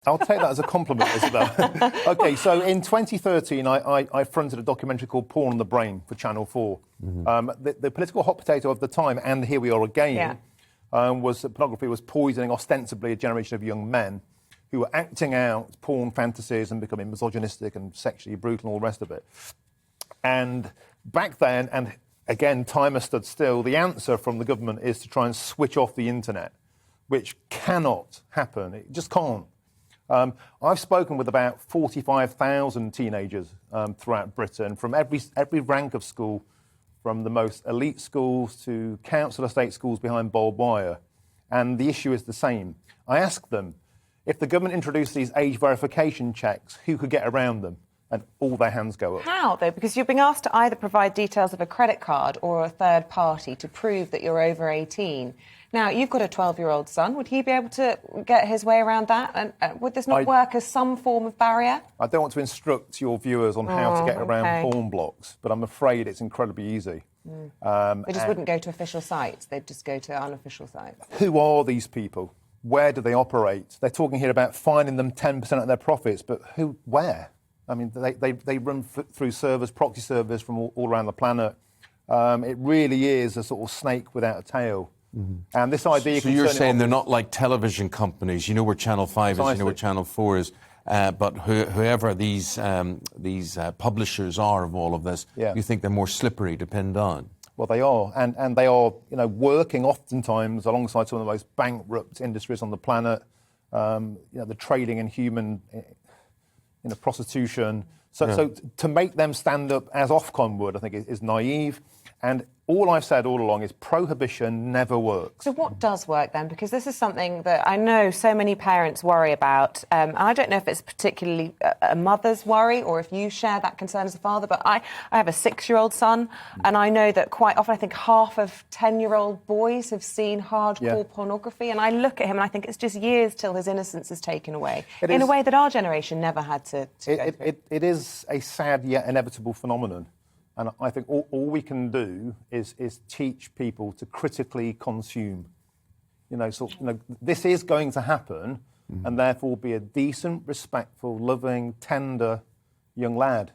I'll take that as a compliment, Isabel. OK, so in 2013, I fronted a documentary called Porn on the Brain for Channel 4. The political hot potato of the time, and here we are again, was that pornography was poisoning ostensibly a generation of young men who were acting out porn fantasies and becoming misogynistic and sexually brutal and all the rest of it. And back then, and again, time has stood still, the answer from the government is to try and switch off the internet, which cannot happen. It just can't. I've spoken with about 45,000 teenagers throughout Britain, from every rank of school, from the most elite schools to council estate schools behind barbed wire. And the issue is the same. I ask them, if the government introduced these age verification checks, who could get around them? And all their hands go up. How, though? Because you're being asked to either provide details of a credit card or a third party to prove that you're over 18. Now, you've got a 12-year-old son. Would he be able to get his way around that? And would this not work as some form of barrier? I don't want to instruct your viewers on how to get around porn blocks, but I'm afraid it's incredibly easy. They just wouldn't go to official sites. They'd just go to unofficial sites. Who are these people? Where do they operate? They're talking here about fining them 10% of their profits, but who, where? I mean, they run through servers, proxy servers from all around the planet. It really is a sort of snake without a tail. And this idea... So you're saying they're not like television companies. You know where Channel 5 is, you know where Channel 4 is. But whoever these publishers are of all of this, you think they're more slippery to pin down? Well, they are. And they are, working oftentimes alongside some of the most bankrupt industries on the planet. The trading in human... prostitution. So to make them stand up as Ofcom would, I think, is naive. And all I've said all along is prohibition never works. So what does work then? Because this is something that I know so many parents worry about. And I don't know if it's particularly a mother's worry or if you share that concern as a father, but I have a 6-year-old son, and I know that quite often I think half of 10-year-old boys have seen hardcore pornography, and I look at him and I think it's just years till his innocence is taken away in a way that our generation never had to go through. It is a sad yet inevitable phenomenon. And I think all we can do is teach people to critically consume. This is going to happen, and therefore be a decent, respectful, loving, tender young lad.